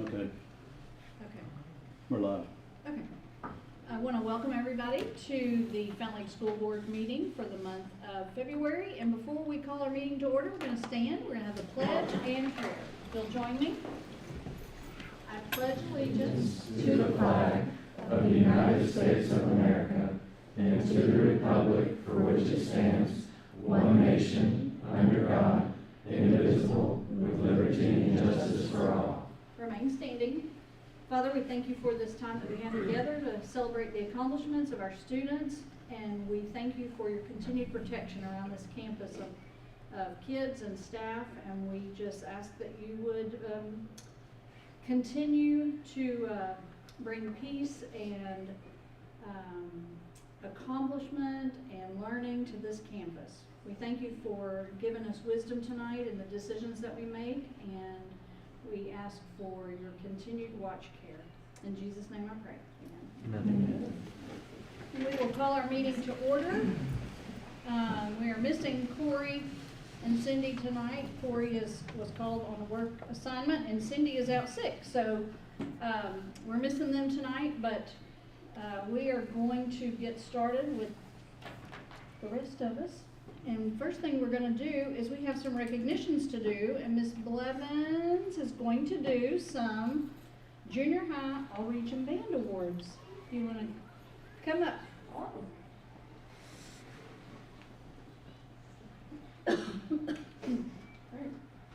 Okay, Okay. we're live. Okay. I want to welcome everybody to the Fountain Lake School Board meeting for the month of February. And before we call our meeting to order, we're going to stand. We're going to have the pledge and prayer. You'll join me. I pledge allegiance to the flag of the United States of America and to the republic for which it stands, one nation, under God, indivisible, with liberty and justice for all. Remain standing. Father, we thank you for this time that we have together to celebrate the accomplishments of our students, and we thank you for your continued protection around this campus of kids and staff, and we just ask that you would continue to bring peace and accomplishment and learning to this campus. We thank you for giving us wisdom tonight in the decisions that we make, and we ask for your continued watch care. In Jesus' name I pray. Amen. We will call our meeting to order. We are missing Corey and Cindy tonight. Corey was called on a work assignment, and Cindy is out sick. So we're missing them tonight, but we are going to get started with the rest of us. And first thing we're going to do is we have some recognitions to do, and Miss Blevins is going to do some junior high all-region band awards. You want to come up?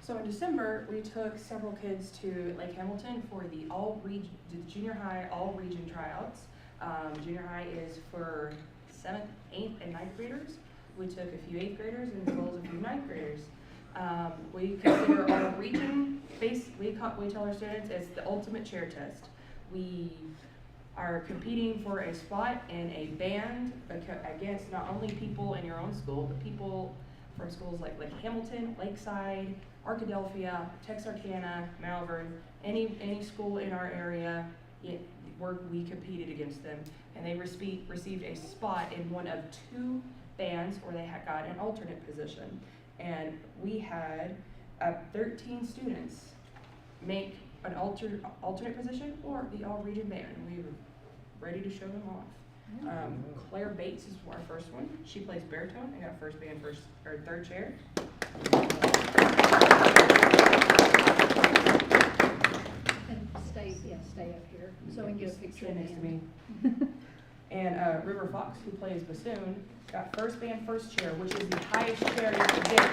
So in December, we took several kids to Lake Hamilton for the junior high all-region tryouts. Junior high is for 7th, 8th, and 9th graders. We took a few 8th graders and as well as a few 9th graders. We consider our region based, we tell our students it's the ultimate chair test. We are competing for a spot in a band against not only people in your own school, but people from schools like Hamilton, Lakeside, Arkadelphia, Texarkana, Malvern, any school in our area. We competed against them, and they received a spot in one of 2 bands, or they got an alternate position. And we had 13 students make an alternate position or the all-region band, and we were ready to show them off. Claire Bates is our first one. She plays baritone and got first band, third chair. And stay up here so we can get a picture Stay of next to me. me. And River Fox, who plays bassoon, got first band, first chair, which is the highest chair you can get.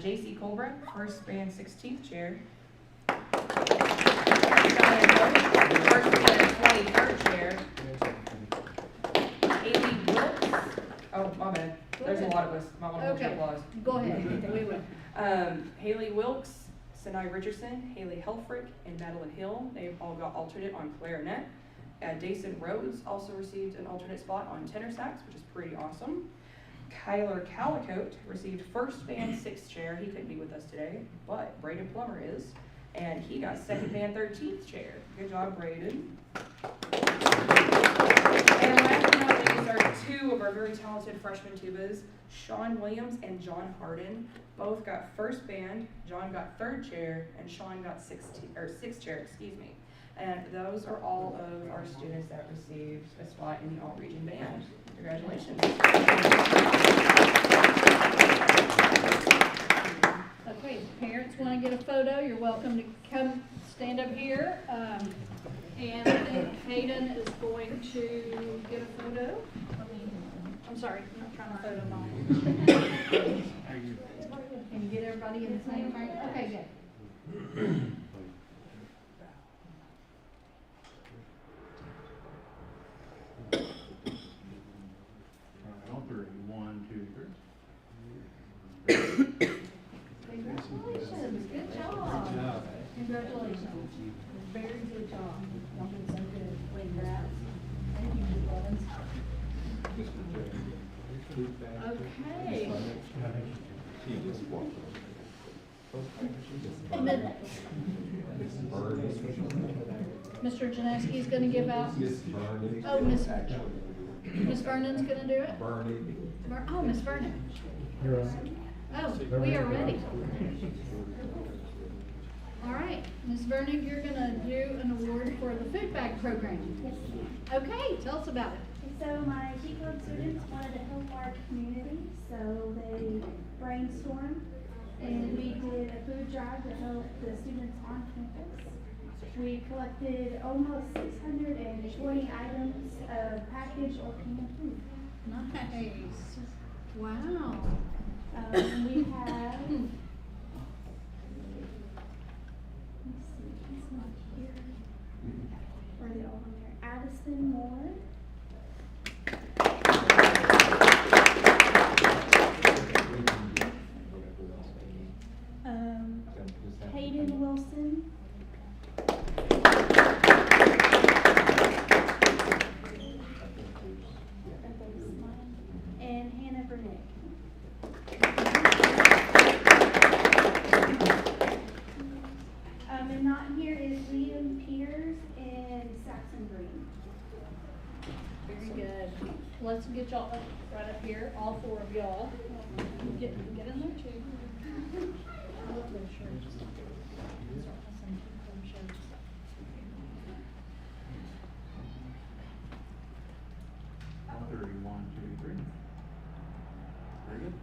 JC Colbert, first band, 16th chair. First band, 23rd chair. Haley Wilkes. Oh, my bad. There's a lot of us. Might want to hold your applause. Go ahead. We will. Haley Wilkes, Sinai Richardson, Haley Helfrich, and Madeline Hill. They've all got alternate on clarinet. Dason Rhodes also received an alternate spot on tenor sax, which is pretty awesome. Kyler Calicote received first band, 6th chair. He couldn't be with us today, but Braden Plummer is. And he got second band, 13th chair. Good job, Braden. And last but not least are 2 of our very talented freshman tubas, Sean Williams and John Harden. Both got first band. John got 3rd chair, and Sean got 6th chair, excuse me. And those are all of our students that received a spot in the all-region band. Congratulations. Okay, if parents want to get a photo, you're welcome to come stand up here. And then Hayden is going to get a photo. I'm sorry, I'm not trying to photo mine. Can you get everybody in the same frame? Okay, good. On 3. 1, 2, 3. Congratulations, good job. Congratulations. Very good job. Y'all did so good. Congrats. Thank you, Ms. Evans. Okay. Mr. Janeski is going to give out. Oh, Miss Vernon's going to do it? Oh, Miss Vernon. Oh, we are ready. All right, Ms. Vernick, you're gonna do an award for the food bag program. Yes. Okay, tell us about it. So my G Club students wanted to help our community, so they brainstormed and we did a food drive to help the students on campus. We collected almost 620 items of packaged or canned food. Nice. Wow. We have, let me see, it's not here. Are they all on there? Addison Moore. Hayden Wilson. And Hannah Burnett. And not here is Liam Peters and Saxon Green. Very good. Let's get y'all up right up here, all four of y'all. Get in there too. I love those shirts. These are awesome. Those shirts. Three, 1, 2, 3. Very good.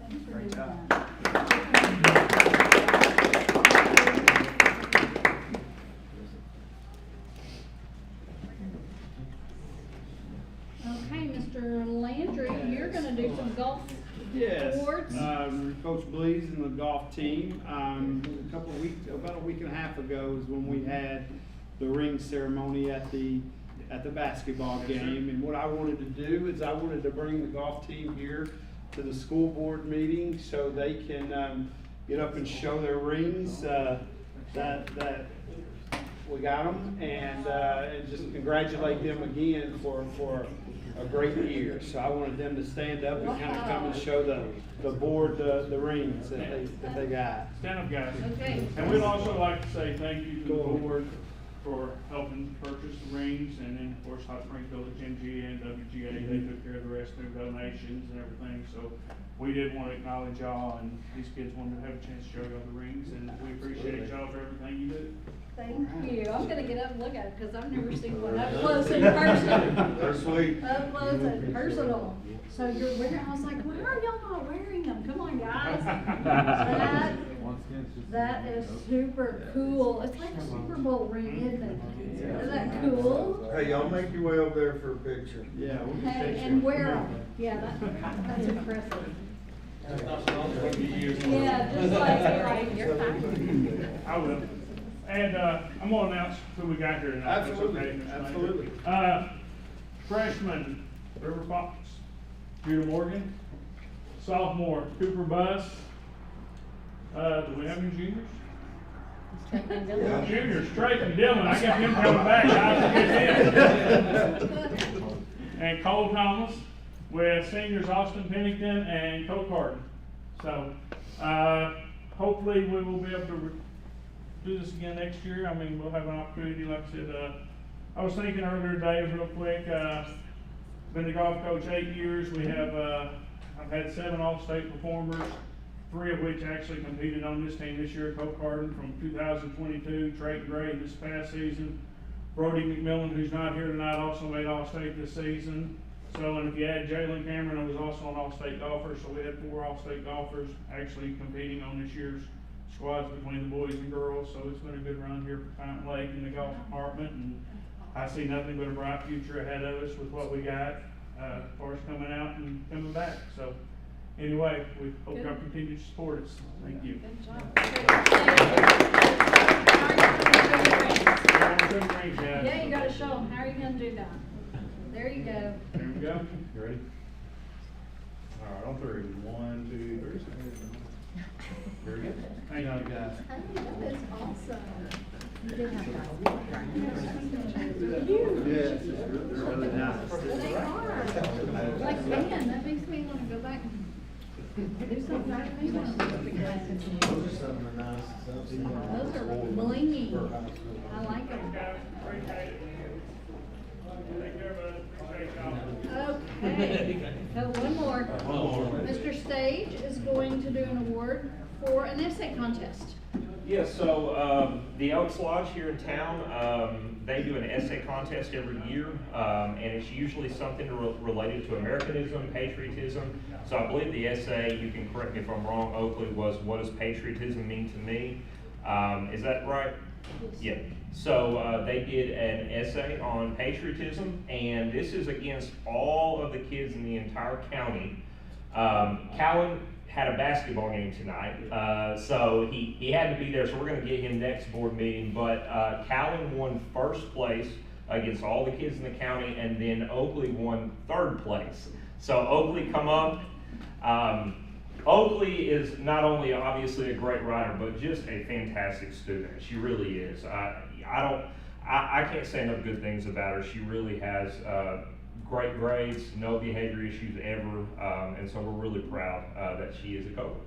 Thanks for Great doing job. that. Okay, Mr. Landry, you're gonna do some golf Yes, awards. Coach Blees and the golf team. About a week and a half ago is when we had the ring ceremony at the basketball game. And what I wanted to do is I wanted to bring the golf team here to the school board meeting so they can get up and show their rings that we got them, and just congratulate them again for a great year. So I wanted them to stand up and kind of come and show the board the rings that they got. Stand up, guys. Okay. And we'd also like to say thank you to the board for helping purchase the rings, and then of course Hot Springs Village MGA and WGA, they took care of the rest through donations and everything. So we did want to acknowledge y'all, and these kids wanted to have a chance to show y'all the rings, and we appreciate y'all for everything you do. Thank you. I'm gonna get up and look at it because I've never seen one up close in person. They're sweet. Up close and personal. So you're wearing, I was like, why are y'all not wearing them? Come on, guys. That is super cool. It's like a Super Bowl ring, isn't it? Isn't that cool? Hey, y'all make your way over there for a picture. Yeah. we'll get Hey, pictures. and wear them. Yeah, that's impressive. Yeah, just like you're fine. I will. And I'm gonna announce who we got here tonight. That's Absolutely, okay, Mr. Manager. absolutely. Freshman, River Fox, Judah Morgan. Sophomore, Cooper Buss. Do we have any juniors? Juniors, Trey and Dylan, I got him coming back, I forget him. And Cole Thomas, with seniors Austin Pennington and Colt Carton. So, hopefully we will be able to do this again next year. I mean, we'll have an opportunity, like I said, I was thinking earlier today, real quick, been the golf coach 8 years. We have, I've had 7 all-state performers, 3 of which actually competed on this team this year. Colt Carton from 2022, Trayton Gray this past season. Brody McMillan, who's not here tonight, also made all-state this season. So, and if you add Jalen Cameron, who was also an all-state golfer, so we had 4 all-state golfers actually competing on this year's squads between the boys and girls. So it's been a good run here for Fountain Lake in the golf department, and I see nothing but a bright future ahead of us with what we got as far as coming out and coming back. So anyway, we hope y'all continue to support us. Thank you. Good job. Yeah, you gotta show them. How are you gonna do that? There you go. There we go. You ready? All right, on 3. 1, 2, 3. Very good. Thank you, guys. Oh, that is awesome. You did have Yes, they're really nice. They are. Like, man, that makes me want to go back and do something like me. Those are some of the nice stuff. Those are blingy. I like them. Guys, appreciate it. Take care, bud. Appreciate y'all. Okay, one more. Mr. Stage is going to do an award for an essay contest. Yeah, so the Elks Lodge here in town, they do an essay contest every year, and it's usually something related to Americanism, patriotism. So I believe the essay, you can correct me if I'm wrong, Oakley, was "What does patriotism mean to me?" Is that right? Yeah. So they did an essay on patriotism, and this is against all of the kids in the entire county. Callan had a basketball game tonight, so he had to be there, so we're going to get him next board meeting. But Callan won first place against all the kids in the county, and then Oakley won third place. So Oakley come up. Oakley is not only obviously a great writer, but just a fantastic student. She really is. I can't say enough good things about her. She really has great grades, no behavior issues ever, and so we're really proud that she is a Coker.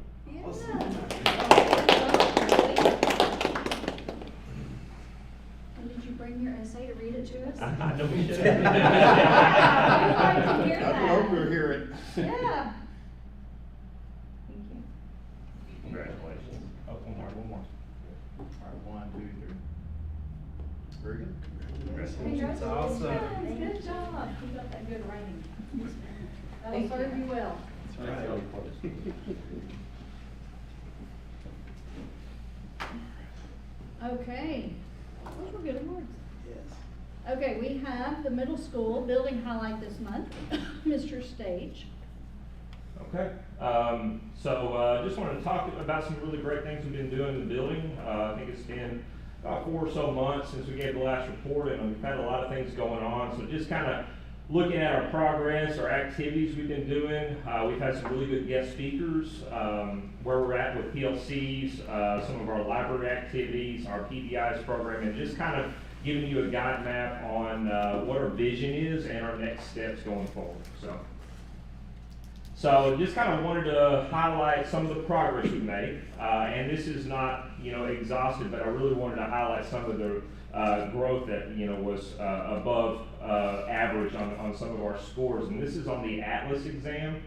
And did you bring your essay to read it to us? I know we should. We'd like to hear I'd love to that. hear it. Yeah. Thank you. Congratulations. Oh, one more. All right, 1, 2, 3. Very good. Congratulations. Awesome. Good job. You got that good writing. That'll serve you well. Okay, those were good awards. Yes. Okay, we have the middle school building highlight this month, Mr. Stage. Okay, just wanted to talk about some really great things we've been doing in the building. I think it's been about 4 or so months since we gave the last report, and we've had a lot of things going on. So just kind of looking at our progress, our activities we've been doing. We've had some really good guest speakers, where we're at with PLCs, some of our library activities, our PBIs program, and just kind of giving you a guide map on what our vision is and our next steps going forward. So just kind of wanted to highlight some of the progress we've made, and this is not, exhaustive, but I really wanted to highlight some of the growth that, was above average on some of our scores, and this is on the Atlas exam.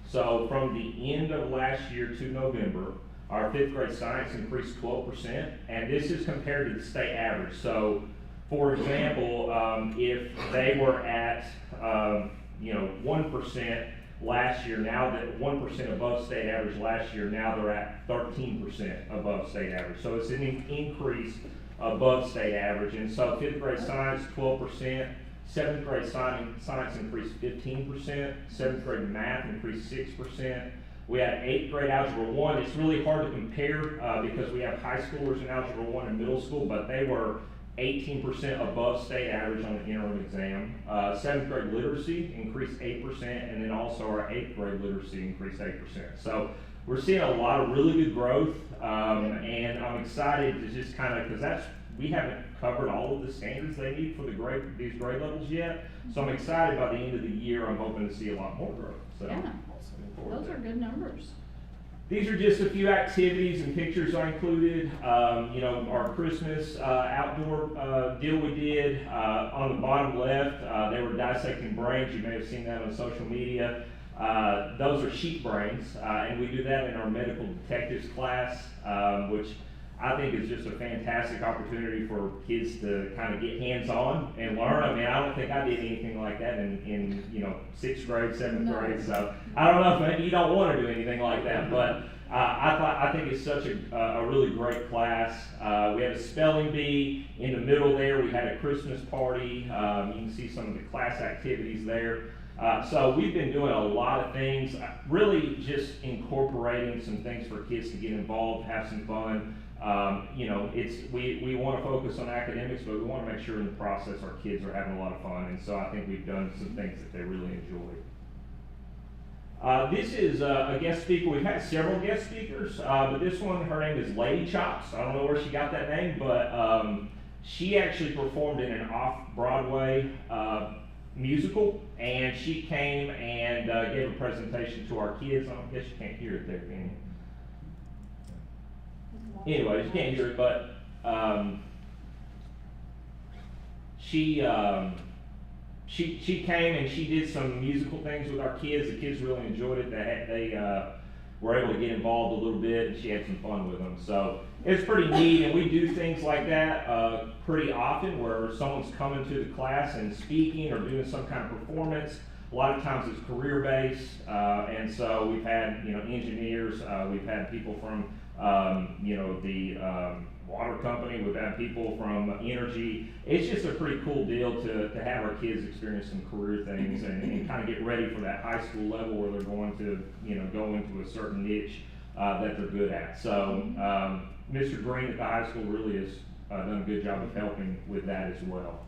So from the end of last year to November, our 5th grade science increased 12%, and this is compared to the state average. So, for example, if they were at 1% last year, now that 1% above state average last year, now they're at 13% above state average. So it's an increase above state average. And so 5th grade science, 12%, 7th grade science increased 15%, 7th grade math increased 6%. We had 8th grade Algebra 1. It's really hard to compare because we have high schoolers in Algebra 1 and middle school, but they were 18% above state average on the interim exam. 7th grade literacy increased 8%, and then also our 8th grade literacy increased 8%. So we're seeing a lot of really good growth, and I'm excited to just kind of, because we haven't covered all of the standards they need for these grade levels yet. So I'm excited by the end of the year, I'm hoping to see a lot more growth. So Yeah, those are good numbers. These are just a few activities and pictures I included. Our Christmas outdoor deal we did. On the bottom left, they were dissecting brains. You may have seen that on social media. Those are sheep brains, and we do that in our medical detectives class, which I think is just a fantastic opportunity for kids to kind of get hands-on and learn. I mean, I don't think I did anything like that in 6th grade, 7th grade. So I don't know if maybe you don't want to do anything like that, but I think it's such a really great class. We had a spelling bee in the middle there. We had a Christmas party. You can see some of the class activities there. So we've been doing a lot of things, really just incorporating some things for kids to get involved, have some fun. We want to focus on academics, but we want to make sure in the process our kids are having a lot of fun, and so I think we've done some things that they really enjoy. This is a guest speaker. We've had several guest speakers, but this one, her name is Lady Chops. I don't know where she got that name, but she actually performed in an off-Broadway musical, and she came and gave a presentation to our kids. I guess you can't hear it there, can you? Anyway, you can't hear it, but she she came and she did some musical things with our kids. The kids really enjoyed it. They were able to get involved a little bit, and she had some fun with them. So it's pretty neat, and we do things like that pretty often, where someone's coming to the class and speaking or doing some kind of performance. A lot of times it's career-based, and so we've had, engineers, we've had people from, the water company, we've had people from energy. It's just a pretty cool deal to have our kids experience some career things and kind of get ready for that high school level where they're going to, go into a certain niche that they're good at. So Mr. Green at the high school really has done a good job of helping with that as well.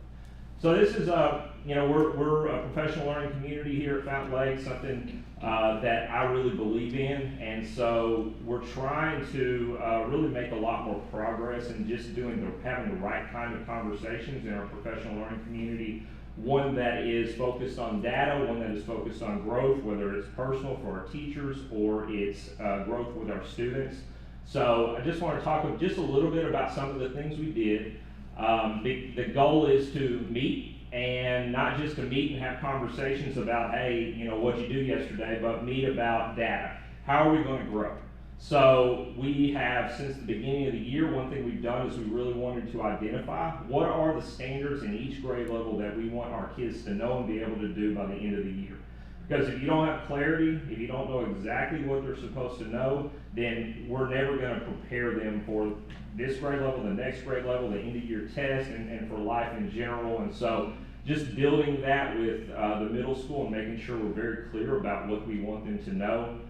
So this is we're a professional learning community here at Fountain Lake, something that I really believe in, and so we're trying to really make a lot more progress in just having the right kind of conversations in our professional learning community. One that is focused on data, one that is focused on growth, whether it's personal for our teachers or it's growth with our students. So I just want to talk just a little bit about some of the things we did. The goal is to meet, and not just to meet and have conversations about, hey, what you do yesterday, but meet about data. How are we going to grow? So we have, since the beginning of the year, one thing we've done is we really wanted to identify what are the standards in each grade level that we want our kids to know and be able to do by the end of the year. Because if you don't have clarity, if you don't know exactly what they're supposed to know, then we're never going to prepare them for this grade level, the next grade level, the end of year test, and for life in general. And so just building that with the middle school and making sure we're very clear about what we want them to know.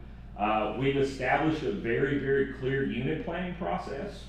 We've established a very, very clear unit planning process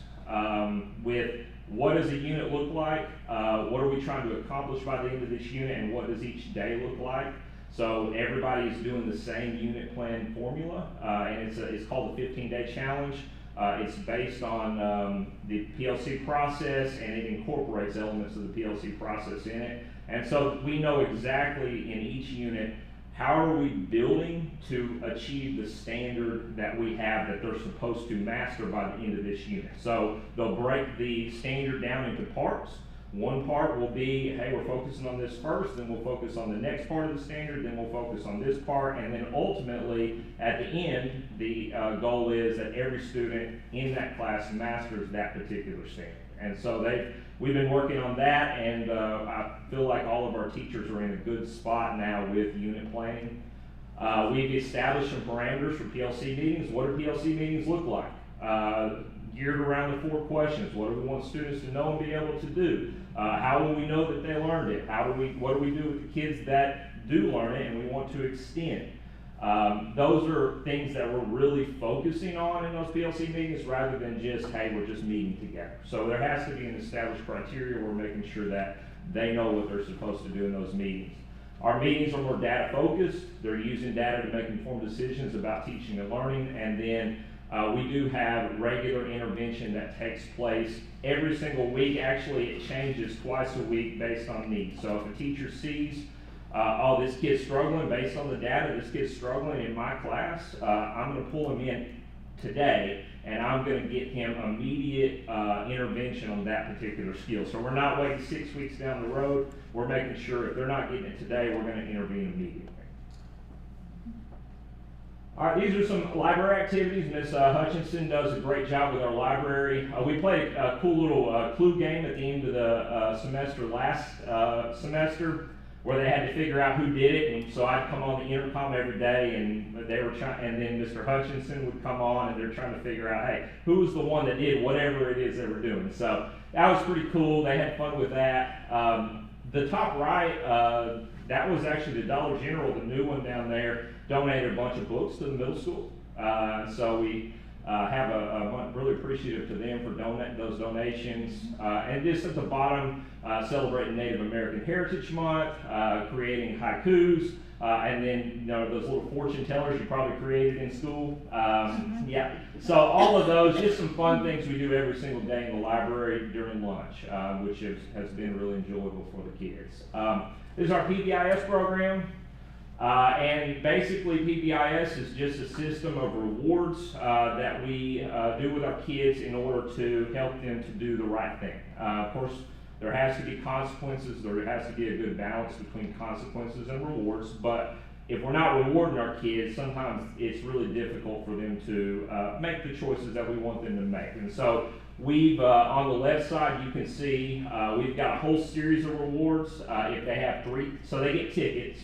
with what does a unit look like, what are we trying to accomplish by the end of this unit, and what does each day look like. So everybody is doing the same unit plan formula, and it's called the 15-day challenge. It's based on the PLC process, and it incorporates elements of the PLC process in it. And so we know exactly in each unit, how are we building to achieve the standard that we have that they're supposed to master by the end of this unit. So they'll break the standard down into parts. One part will be, hey, we're focusing on this first, then we'll focus on the next part of the standard, then we'll focus on this part, and then ultimately, at the end, the goal is that every student in that class masters that particular standard. And so we've been working on that, and I feel like all of our teachers are in a good spot now with unit planning. We've established some parameters for PLC meetings. What do PLC meetings look like? Geared around the 4 questions. What do we want students to know and be able to do? How will we know that they learned it? What do we do with the kids that do learn it and we want to extend? Those are things that we're really focusing on in those PLC meetings rather than just, hey, we're just meeting together. So there has to be an established criteria. We're making sure that they know what they're supposed to do in those meetings. Our meetings are more data focused. They're using data to make informed decisions about teaching and learning, and then we do have regular intervention that takes place every single week. Actually, it changes twice a week based on need. So if a teacher sees, oh, this kid's struggling based on the data, this kid's struggling in my class, I'm going to pull him in today, and I'm going to get him immediate intervention on that particular skill. So we're not waiting 6 weeks down the road. We're making sure if they're not getting it today, we're going to intervene immediately. All right, these are some library activities. Ms. Hutchinson does a great job with our library. We played a cool little clue game at the end of the semester last semester, where they had to figure out who did it. And so I'd come on the intercom every day, and they were trying, and then Mr. Hutchinson would come on, and they're trying to figure out, hey, who was the one that did whatever it is they were doing. So that was pretty cool. They had fun with that. The top right, that was actually the Dollar General, the new one down there, donated a bunch of books to the middle school. So we have really appreciative to them for those donations. And just at the bottom, celebrating Native American Heritage Month, creating haikus, and then those little fortune tellers you probably created in school. Yeah. So all of those, just some fun things we do every single day in the library during lunch, which has been really enjoyable for the kids. This is our PBIS program. And basically PBIS is just a system of rewards that we do with our kids in order to help them to do the right thing. Of course, There has to be consequences, there has to be a good balance between consequences and rewards, but if we're not rewarding our kids, sometimes it's really difficult for them to make the choices that we want them to make. And so we've, on the left side, you can see we've got a whole series of rewards. If they have 3, so they get tickets.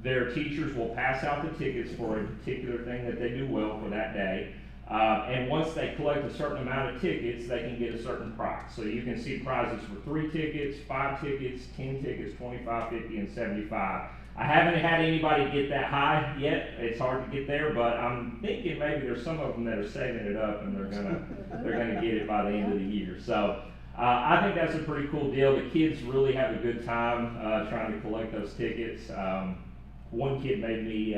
Their teachers will pass out the tickets for a particular thing that they do well for that day. And once they collect a certain amount of tickets, they can get a certain prize. So you can see prizes for 3 tickets, 5 tickets, 10 tickets, 25, 50, and 75. I haven't had anybody get that high yet. It's hard to get there, but I'm thinking maybe there's some of them that are saving it up and they're gonna get it by the end of the year. So I think that's a pretty cool deal. The kids really have a good time trying to collect those tickets. One kid made me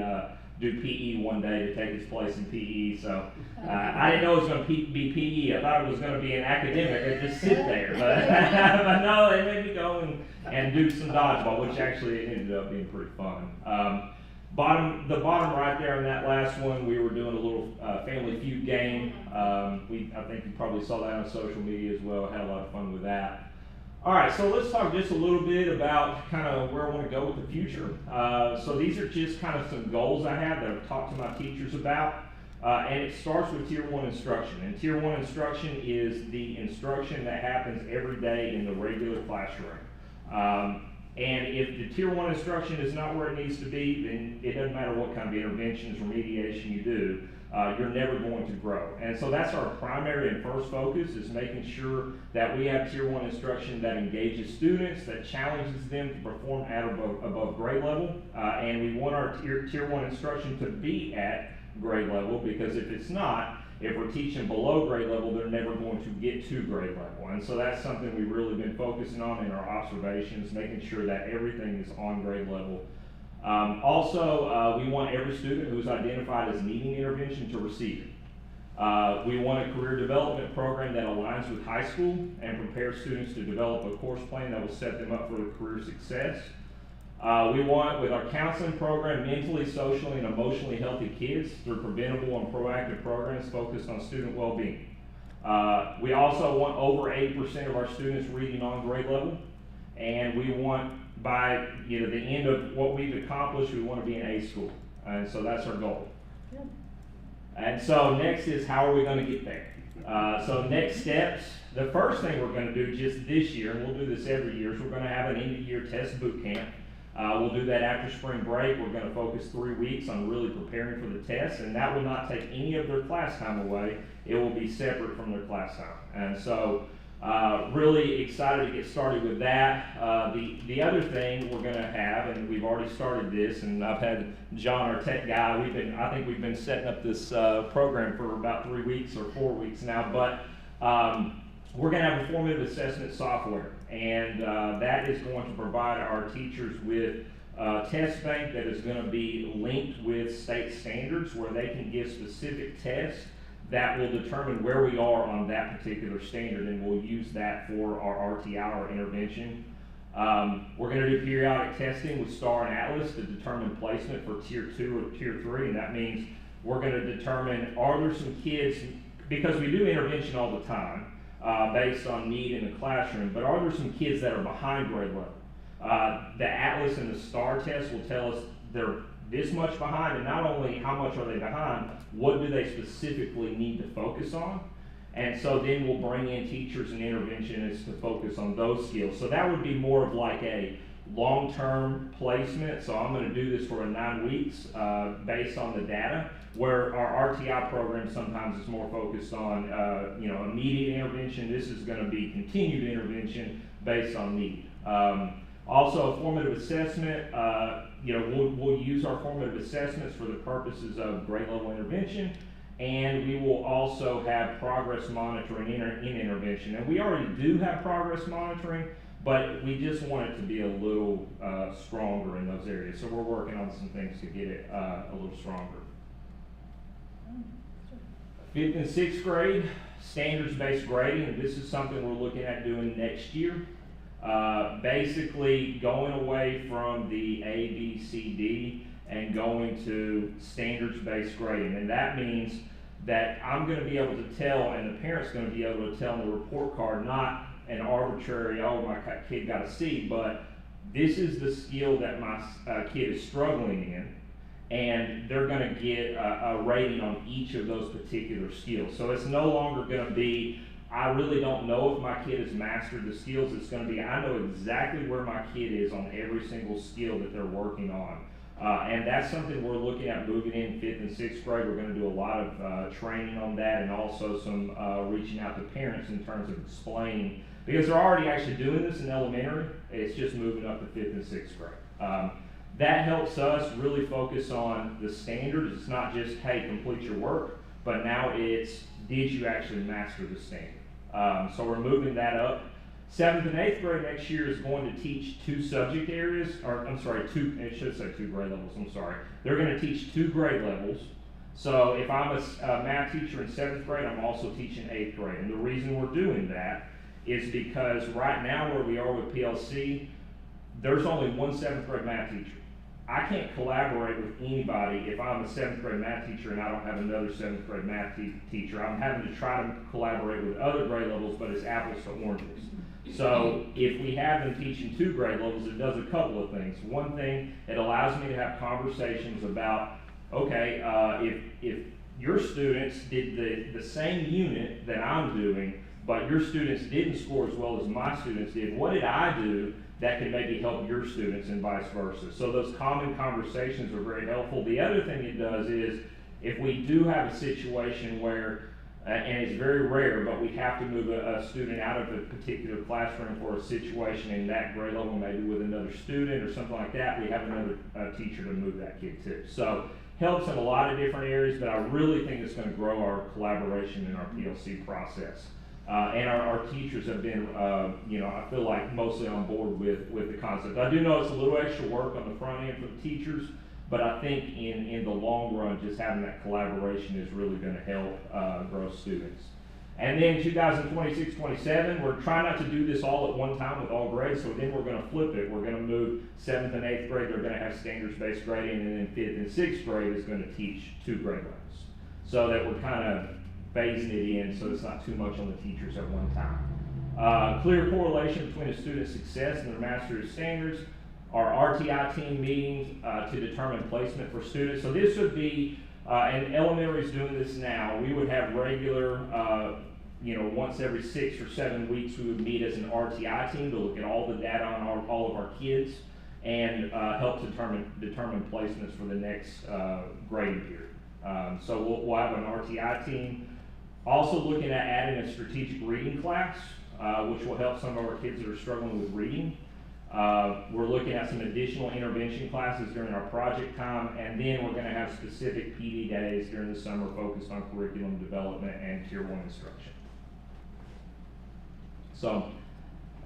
do PE one day to take his place in PE, so I didn't know it was going to be PE. I thought it was going to be an academic and just sit there, but no, they made me go and do some dodgeball, which actually ended up being pretty fun. The bottom right there on that last one, we were doing a little Family Feud game. I think you probably saw that on social media as well. Had a lot of fun with that. All right, so let's talk just a little bit about kind of where I want to go with the future. So these are just kind of some goals I have that I've talked to my teachers about. And it starts with Tier 1 instruction. And Tier 1 instruction is the instruction that happens every day in the regular classroom. And if the Tier 1 instruction is not where it needs to be, then it doesn't matter what kind of interventions or mediation you do, you're never going to grow. And so that's our primary and first focus, is making sure that we have Tier 1 instruction that engages students, that challenges them to perform at above grade level. And we want our Tier 1 instruction to be at grade level, because if it's not, if we're teaching below grade level, they're never going to get to grade level. And so that's something we've really been focusing on in our observations, making sure that everything is on grade level. We want every student who's identified as needing intervention to receive it. We want a career development program that aligns with high school and prepares students to develop a course plan that will set them up for career success. We want, with our counseling program, mentally, socially, and emotionally healthy kids through preventable and proactive programs focused on student well-being. We also want over 80% of our students reading on grade level, and we want, by the end of what we've accomplished, we want to be an A school, and so that's our goal. Good. And so next is, how are we going to get there? So next steps, the first thing we're going to do just this year, and we'll do this every year, is we're going to have an end-of-year test boot camp. We'll do that after spring break. We're going to focus 3 weeks on really preparing for the test, and that will not take any of their class time away. It will be separate from their class time. And so really excited to get started with that. The other thing we're going to have, and we've already started this, and I've had John, our tech guy, I think we've been setting up this program for about 3 weeks or 4 weeks now, but we're going to have a formative assessment software, and that is going to provide our teachers with a test bank that is going to be linked with state standards, where they can give specific tests that will determine where we are on that particular standard, and we'll use that for our RTI, our intervention. We're going to do periodic testing with STAR and Atlas to determine placement for Tier 2 or Tier 3, and that means we're going to determine, are there some kids, because we do intervention all the time, based on need in the classroom, but are there some kids that are behind grade level? The Atlas and the STAR test will tell us they're this much behind, and not only how much are they behind, what do they specifically need to focus on? And so then we'll bring in teachers and interventionists to focus on those skills. So that would be more of like a long-term placement. So I'm going to do this for 9 weeks based on the data, where our RTI program sometimes is more focused on immediate intervention. This is going to be continued intervention based on need. Also, formative assessment, we'll use our formative assessments for the purposes of grade level intervention, and we will also have progress monitoring in intervention. And we already do have progress monitoring, but we just want it to be a little stronger in those areas. So we're working on some things to get it a little stronger. 5th and 6th grade, standards-based grading, and this is something we're looking at doing next year. Basically going away from the A, B, C, D and going to standards-based grading. And that means that I'm going to be able to tell, and the parent's going to be able to tell on the report card, not an arbitrary, oh, my kid got a C, but this is the skill that my kid is struggling in, and they're going to get a rating on each of those particular skills. So it's no longer going to be, I really don't know if my kid has mastered the skills. It's going to be, I know exactly where my kid is on every single skill that they're working on. And that's something we're looking at moving in 5th and 6th grade. We're going to do a lot of training on that, and also some reaching out to parents in terms of explaining, because they're already actually doing this in elementary. It's just moving up to 5th and 6th grade. That helps us really focus on the standards. It's not just, hey, complete your work, but now it's, did you actually master the standard? So we're moving that up. 7th and 8th grade next year is going to teach 2 subject areas, or I'm sorry, it should say 2 grade levels, I'm sorry. They're going to teach 2 grade levels. So if I'm a math teacher in 7th grade, I'm also teaching 8th grade. And the reason we're doing that is because right now where we are with PLC, there's only one 7th grade math teacher. I can't collaborate with anybody if I'm a 7th grade math teacher and I don't have another 7th grade math teacher. I'm having to try to collaborate with other grade levels, but it's apples to oranges. So if we have them teaching 2 grade levels, it does a couple of things. One thing, it allows me to have conversations about, okay, if your students did the same unit that I'm doing, but your students didn't score as well as my students did, what did I do that can maybe help your students and vice versa? So those common conversations are very helpful. The other thing it does is, if we do have a situation where, and it's very rare, but we have to move a student out of a particular classroom for a situation in that grade level, maybe with another student or something like that, we have another teacher to move that kid to. So helps in a lot of different areas, but I really think it's going to grow our collaboration in our PLC process. And our teachers have been, I feel like mostly on board with the concept. I do know it's a little extra work on the front end for the teachers, but I think in the long run, just having that collaboration is really going to help grow students. And then 2026-27, we're trying not to do this all at one time with all grades, so then we're going to flip it. We're going to move 7th and 8th grade, they're going to have standards-based grading, and then 5th and 6th grade is going to teach 2 grade levels. So that we're kind of phasing it in so it's not too much on the teachers at one time. Clear correlation between a student's success and their mastery of standards. Our RTI team meetings to determine placement for students. So this would be, and elementary is doing this now, we would have regular, once every 6 or 7 weeks we would meet as an RTI team to look at all the data on all of our kids and help determine placements for the next grading period. So we'll have an RTI team. Also looking at adding a strategic reading class, which will help some of our kids that are struggling with reading. We're looking at some additional intervention classes during our project time, and then we're going to have specific PD days during the summer focused on curriculum development and Tier 1 instruction. So,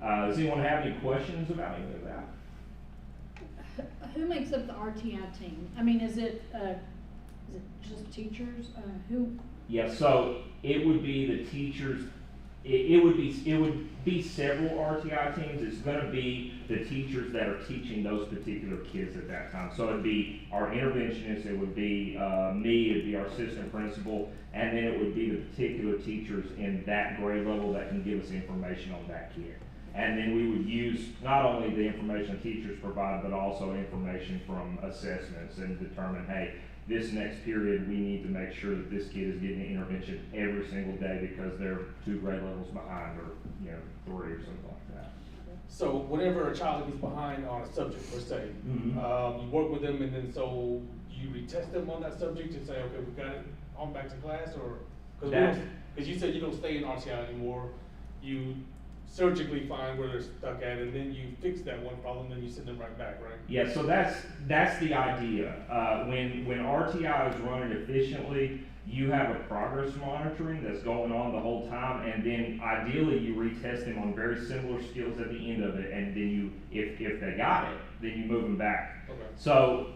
does anyone have any questions about any of that? Who makes up the RTI team? I mean, is it just teachers? Who? Yeah, so it would be the teachers. It would be several RTI teams. It's going to be the teachers that are teaching those particular kids at that time. So it'd be our interventionists, it would be me, it'd be our assistant principal, and then it would be the particular teachers in that grade level that can give us information on that kid. And then we would use not only the information teachers provide, but also information from assessments and determine, hey, this next period, we need to make sure that this kid is getting intervention every single day because they're 2 grade levels behind, or 3 or something like that. So whenever a child is behind on a subject per se, Mm-hmm. you work with them, and then so you retest them on that subject and say, okay, we got it on back to class, or because you said you don't stay in RTI anymore, you surgically find where they're stuck at, and then you fix that one problem, and you send them right back, right? Yeah, so that's the idea. When RTI is running efficiently, you have a progress monitoring that's going on the whole time, and then ideally you retest them on very similar skills at the end of it, and then if they got it, then you move them back. Okay. So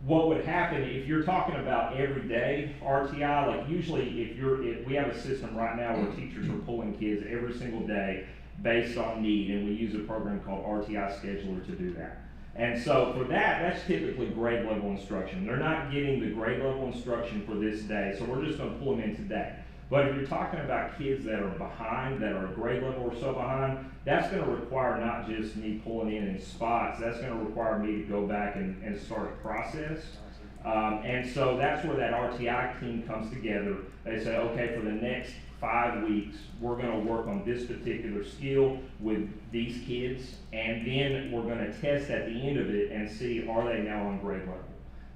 what would happen if you're talking about everyday RTI, like usually if we have a system right now where teachers are pulling kids every single day based on need, and we use a program called RTI Scheduler to do that. And so for that's typically grade level instruction. They're not getting the grade level instruction for this day, so we're just going to pull them in today. But if you're talking about kids that are behind, that are a grade level or so behind, that's gonna require not just me pulling in spots, that's gonna require me to go back and start a process. And so that's where that RTI team comes together. They say, okay, for the next 5 weeks, we're gonna work on this particular skill with these kids, and then we're gonna test at the end of it and see, are they now on grade level?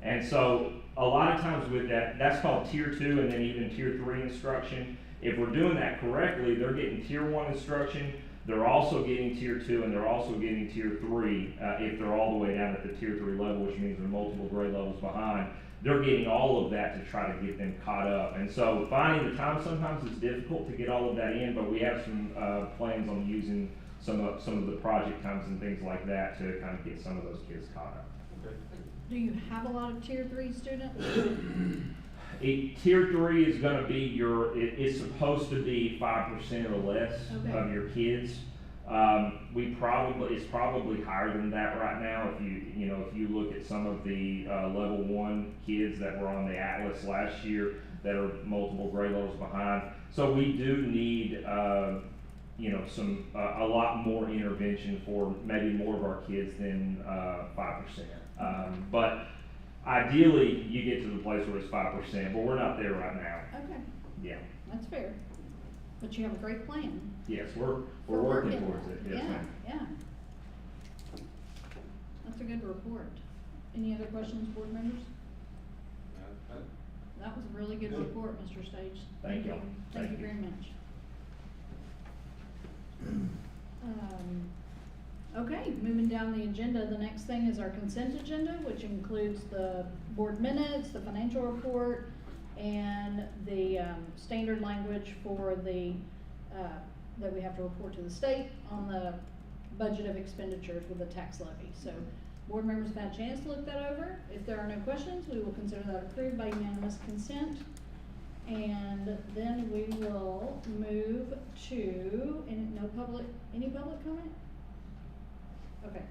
And so a lot of times with that, that's called tier 2 and then even tier 3 instruction. If we're doing that correctly, they're getting tier 1 instruction, they're also getting tier 2, and they're also getting tier 3 if they're all the way down at the tier 3 level, which means they're multiple grade levels behind. They're getting all of that to try to get them caught up. And so finding the time sometimes is difficult to get all of that in, but we have some plans on using some of the project times and things like that to kind of get some of those kids caught up. Do you have a lot of tier 3 students? Tier 3 is going to be it's supposed to be 5% or less Okay. of your kids. It's probably higher than that right now. If you look at some of the level 1 kids that were on the Atlas last year that are multiple grade levels behind. So we do need a lot more intervention for maybe more of our kids than 5%. But ideally, you get to the place where it's 5%, but we're not there right now. Okay, Yeah. that's fair. But you have a great plan. Yes, we're for working working. towards it. Yes, Yeah, ma'am. yeah. That's a good report. Any other questions, board members? That was a really good report, Mr. Stage. Thank you. Thank you Thank you. very much. Okay, moving down the agenda, the next thing is our consent agenda, which includes the board minutes, the financial report, and the standard language for the, that we have to report to the state on the budget of expenditures with the tax levy. So board members have had a chance to look that over. If there are no questions, we will consider that approved by unanimous consent. And then we will move to, any public comment? Okay.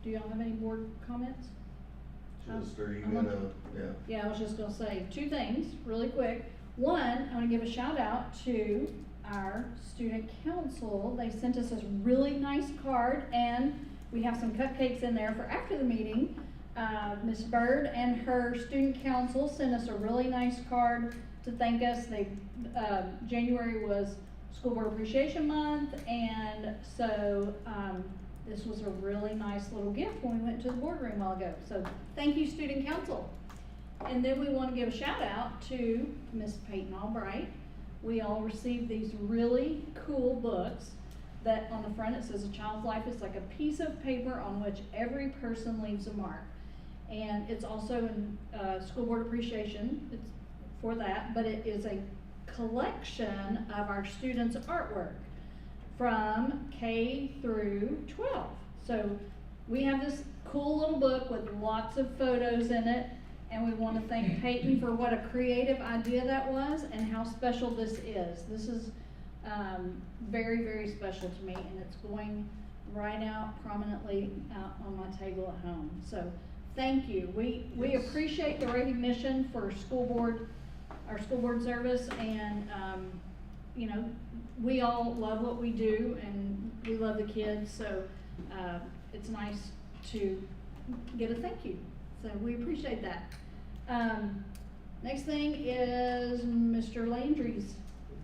Do y'all have any board comments? Just, are you I'm gonna, on- yeah. Yeah, I was just gonna say 2 things really quick. One, I wanna give a shout out to our student council. They sent us this really nice card, and we have some cupcakes in there for after the meeting. Ms. Bird and her student council sent us a really nice card to thank us. January was School Board Appreciation Month, and so this was a really nice little gift when we went to the boardroom a while ago. So thank you, student council. And then we want to give a shout out to Miss Peyton Albright. We all received these really cool books that on the front it says a child's life is like a piece of paper on which every person leaves a mark. And it's also in School Board Appreciation, it's for that, but it is a collection of our students' artwork from K through 12. So we have this cool little book with lots of photos in it, and we want to thank Peyton for what a creative idea that was and how special this is. This is very, very special to me, and it's going right out prominently out on my table at home. So thank you. We appreciate the recognition for our school board service, and we all love what we do, and we love the kids, so it's nice to get a thank you. So we appreciate that. Next thing is Mr. Landry's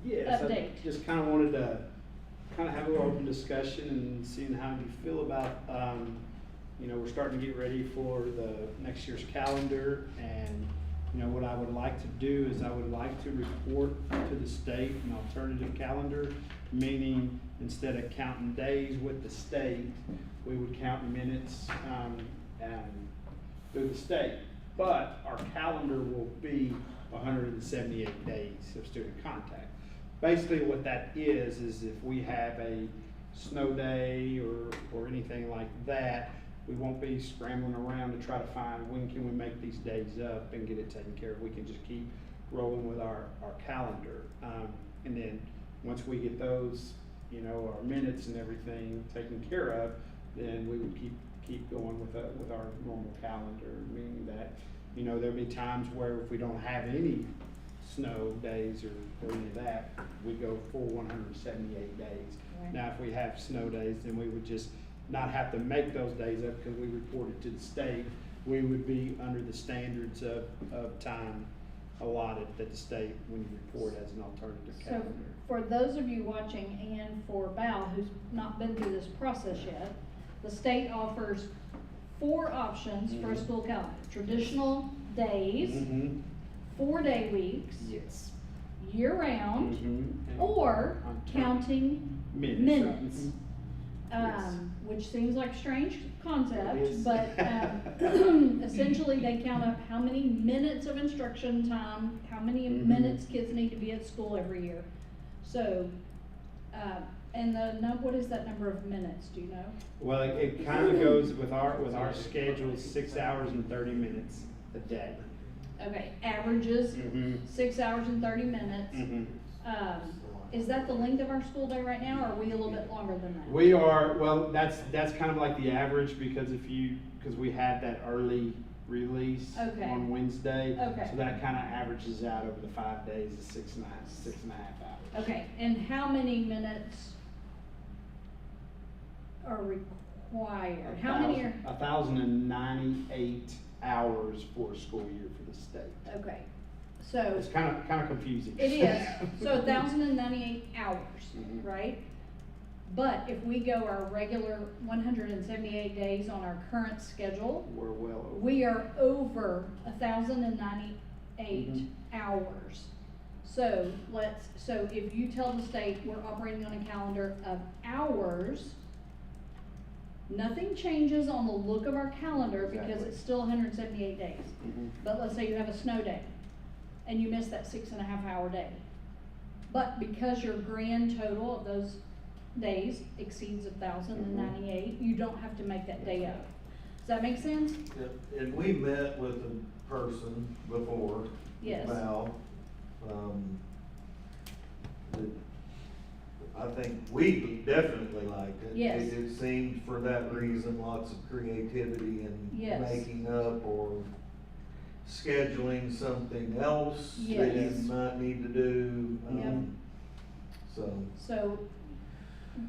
Yes, I update. just kind of wanted to kind of have a little open discussion and seeing how you feel about, we're starting to get ready for the next year's calendar, and what I would like to do is I would like to report to the state an alternative calendar, meaning instead of counting days with the state, we would count minutes through the state. But our calendar will be 178 days of student contact. Basically what that is if we have a snow day or anything like that, we won't be scrambling around to try to find when can we make these days up and get it taken care of. We can just keep rolling with our calendar. And then once we get those, our minutes and everything taken care of, then we would keep going with our normal calendar, meaning that, there'll be times where if we don't have any snow days or any of that, we go for 178 days. Right. Now, if we have snow days, then we would just not have to make those days up because we report it to the state. We would be under the standards of time allotted at the state when you report as an alternative So, calendar. for those of you watching and for Val, who's not been through this process yet, the state offers 4 options for a school calendar. Traditional days, Mhm. 4-day weeks, Yes. year-round, Mhm. or On counting Minutes. minutes. Yes. Which seems like a strange concept, It is. but essentially they count up how many minutes of instruction time, how many Mhm. minutes kids need to be at school every year. So, and what is that number of minutes, do you know? Well, it kind of goes with our schedule, 6 hours and 30 minutes a day. Okay, averages, Mhm. 6 hours and 30 minutes. Mhm. Is that the length of our school day right now, or are we a little bit longer than that? We are, well, that's kind of like the average because because we had that early release Okay. on Wednesday. Okay. So that kind of averages out over the 5 days of 6.5 hours. Okay, and how many minutes are required? How many are, 1,098 hours for a school year for the state. okay, so, It's kind of confusing. it is, so 1,098 hours, Mhm. right? But if we go our regular 178 days on our current schedule, We're well over. we are over 1,098 Mhm. hours. So so if you tell the state we're operating on a calendar of hours, nothing changes on the look of our calendar because Exactly. it's still 178 days. Mhm. But let's say you have a snow day and you miss that 6.5 hour day. But because your grand total of those days exceeds 1,098, you don't have to make that day up. Does that make sense? And we met with a person before. Yes. Val. that I think we definitely liked it. Yes. It seemed for that reason, lots of creativity and Yes. making up or scheduling something else that you Yes. might need to do. Yep. So. So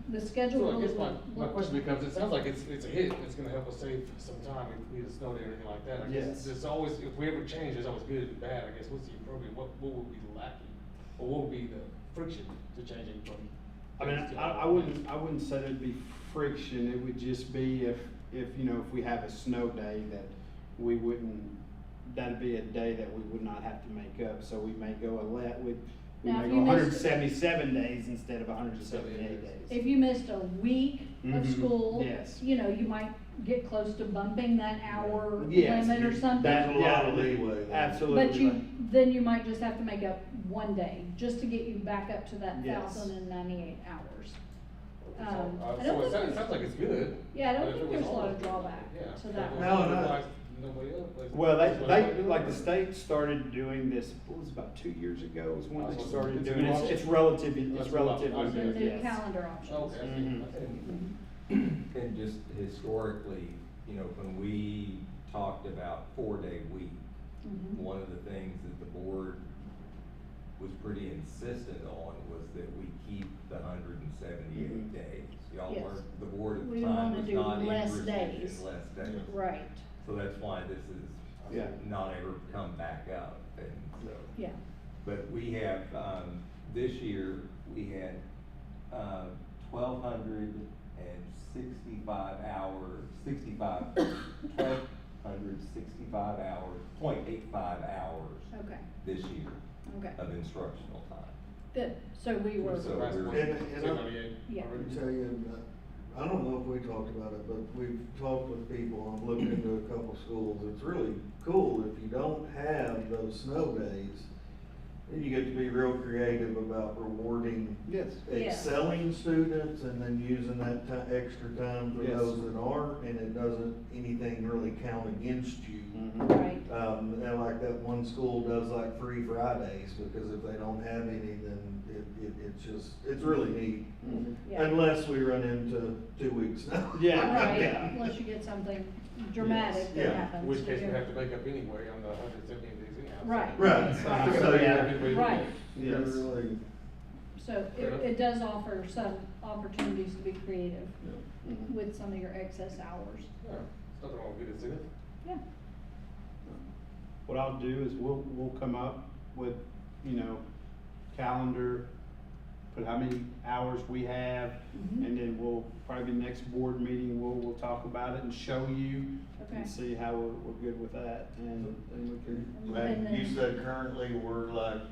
the schedule So I will guess look. my question becomes, it sounds like it's a hit, it's gonna help us save some time if we need a snow day or anything like that. I guess Yes. there's always, if we ever change, there's always good and bad, I guess, what's the appropriate, what would be lacking? Or what would be the friction to changing from? I mean, I wouldn't say there'd be friction. It would just be if we have a snow day that we wouldn't, that'd be a day that we would not have to make up. So we may go we Now, may if go you missed- 177 days instead of 178 days. If you missed a week of Mhm. school, Yes. you might get close to bumping that hour Yes. limit or something. That- There's a lot of yeah, leeway there. Absolutely. But then you might just have to make up one day, just to get you back up to that Yes. 1,098 hours. I So don't it think sounds, like it's good. Yeah, I don't but if think it there's was a lot of all- drawback yeah. to that If it one. No, no. was nobody else, Well, that's what they do. like the state started doing this. What was it, about 2 years ago? Was when they Oh, so started it's doing it. new. It's relatively. That's It's what I'm- relatively I'm The good. new Yes. calendar options. Okay, I see. Mhm. Okay. And just historically, when we talked about 4-day week, Mhm. one of the things that the board was pretty insistent on was that we keep the 178 Mhm. days. Y'all Yes. were, the board at We the didn't time wanna was do not less interested days. in less days. Right, So that's why this is Yeah. not ever come back up, and so. yeah. But we have, this year, we had, 1,265 hours, 1,265 hours, 0.85 hours Okay, this year okay, of instructional time. good. So we were, So Last we're- one, And I- 698. Yeah. I can tell you, I don't know if we talked about it, but we've talked with people, I'm looking into a couple schools, it's really cool if you don't have those snow days. Then you get to be real creative about rewarding Yes. excelling students and then using that extra time for Yes. those that aren't, and it doesn't, anything really count against you. Mhm. right, And like that one school does like free Fridays, because if they don't have any, then it's really neat. Mhm. yeah. Unless we run into 2 weeks now. Yeah. Right, Yeah. unless you get something dramatic that Yeah. happens. In which case we have to make up anyway on the 178 days anyhow. so- Right. Right. So, yeah. Right. You Yes. really, So it does offer some opportunities to be creative Mhm. with some of your excess hours. Yeah, there's nothing wrong with it, is it? Yeah. What I'll do is we'll come up with, calendar, put how many hours we have, Mhm. and then we'll, probably the next board meeting, we'll talk about it and show you Okay. and see how we're good with that, and we can. like you said, currently, we're like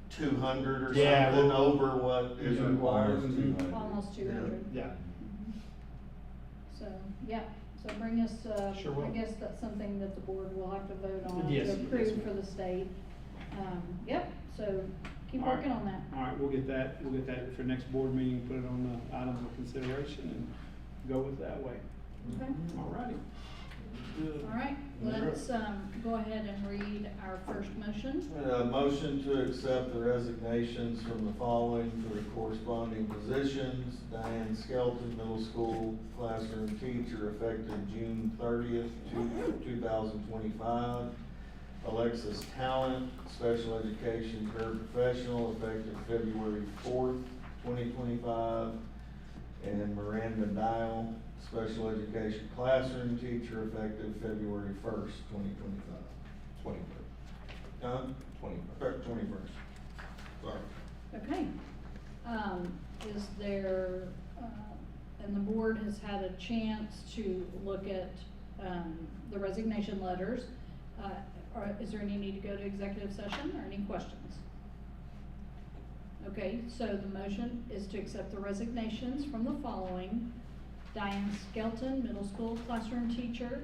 200 or Yeah, something we're- over what is Yeah. required. Mhm. Almost 200. Yeah, So, yeah, so bring us, Sure will. I guess that's something that the board will have to vote on Yes, to yes, approve ma'am. for the state. Yep, so keep All right. working on that. all right, we'll get that for next board meeting, put it on the items of consideration and go with that way. Okay, All righty. all right, let's, go ahead and read our first motion. Motion to accept the resignations from the following for the corresponding positions. Diane Skelton, middle school classroom teacher, effective June 30th, 2025. Alexis Talent, special education paraprofessional, effective February 4th, 2025. And Miranda Dial, special education classroom teacher, effective February 1st, 2025. 21st. 21st. 21st. Sorry. Okay, is there, and the board has had a chance to look at, the resignation letters. Is there any need to go to executive session or any questions? Okay, so the motion is to accept the resignations from the following. Diane Skelton, middle school classroom teacher,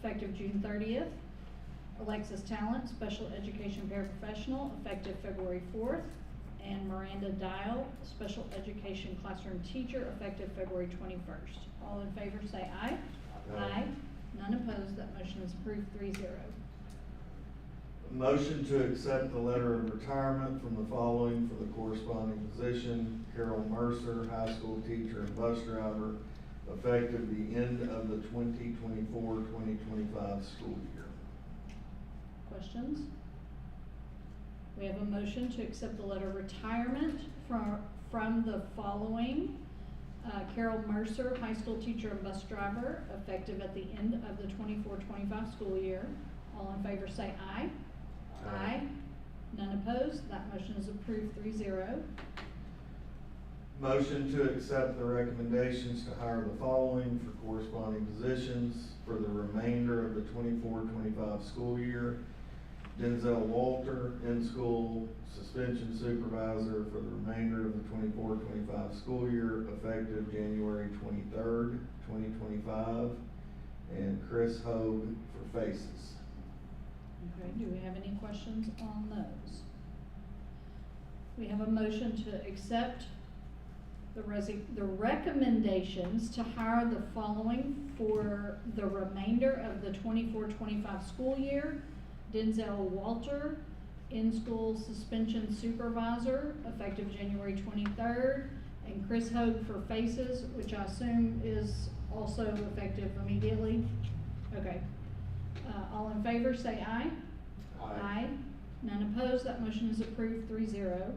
effective June 30th. Alexis Talent, special education paraprofessional, effective February 4th. And Miranda Dial, special education classroom teacher, effective February 21st. All in favor say aye. Aye. None opposed, that motion is approved 3-0. Motion to accept the letter of retirement from the following for the corresponding position. Carol Mercer, high school teacher and bus driver, effective the end of the 2024-2025 school year. Questions? We have a motion to accept the letter of retirement from the following. Carol Mercer, high school teacher and bus driver, effective at the end of the 24-25 school year. All in favor say aye. Aye. None opposed, that motion is approved 3-0. Motion to accept the recommendations to hire the following for corresponding positions for the remainder of the 24-25 school year. Denzel Walter, in-school suspension supervisor for the remainder of the 24-25 school year, effective January 23rd, 2025. And Chris Hogue for faces. Okay, do we have any questions on those? We have a motion to accept the recommendations to hire the following for the remainder of the 24-25 school year. Denzel Walter, in-school suspension supervisor, effective January 23rd. And Chris Hogue for faces, which I assume is also effective immediately. Okay. All in favor say aye. Aye. None opposed, that motion is approved 3-0.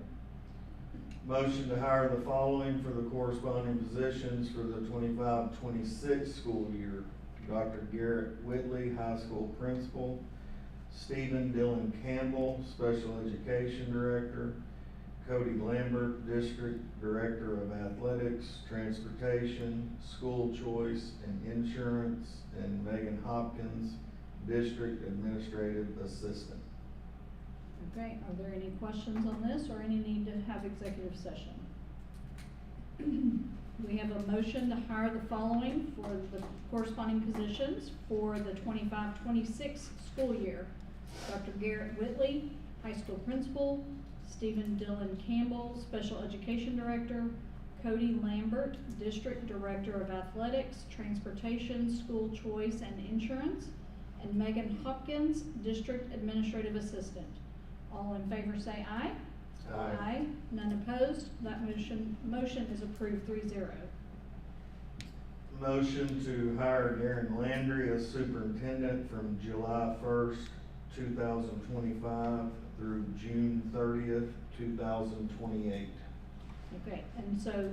Motion to hire the following for the corresponding positions for the 25-26 school year. Dr. Garrett Whitley, high school principal. Stephen Dylan Campbell, special education director. Cody Lambert, district director of athletics, transportation, school choice, and insurance. And Megan Hopkins, district administrative assistant. Okay, are there any questions on this or any need to have executive session? We have a motion to hire the following for the corresponding positions for the 25-26 school year. Dr. Garrett Whitley, high school principal. Stephen Dylan Campbell, special education director. Cody Lambert, district director of athletics, transportation, school choice, and insurance. And Megan Hopkins, district administrative assistant. All in favor say aye. Aye. None opposed, that motion is approved 3-0. motion to hire Darren Landry as superintendent from July 1st, 2025 through June 30th, 2028. Okay, and so,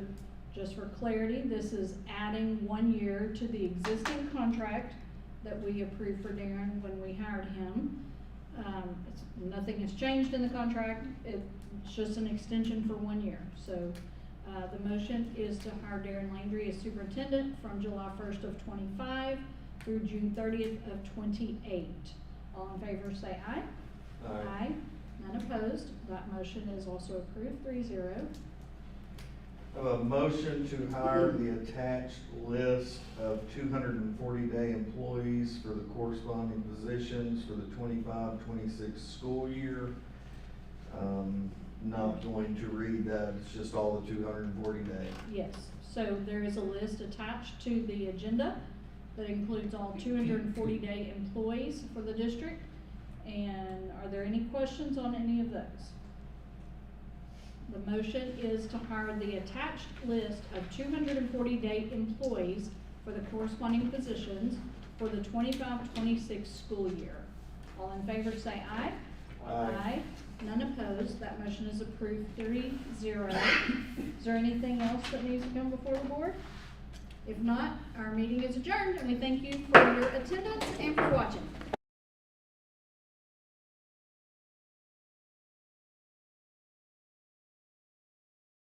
just for clarity, this is adding 1 year to the existing contract that we approved for Darren when we hired him. Nothing has changed in the contract, it's just an extension for 1 year. So, the motion is to hire Darren Landry as superintendent from July 1st of 25 through June 30th of 28. All in favor say aye. Aye. None opposed. That motion is also approved, 3-0. I have a motion to hire the attached list of 240-day employees for the corresponding positions for the 25-26 school year. Not going to read that, it's just all the 240 days. Yes, so there is a list attached to the agenda that includes all 240-day employees for the district. And are there any questions on any of those? The motion is to hire the attached list of 240-day employees for the corresponding positions for the 25-26 school year. All in favor say aye. Aye. None opposed. That motion is approved, 3-0. Is there anything else that needs to come before the board? If not, our meeting is adjourned, and we thank you for your attendance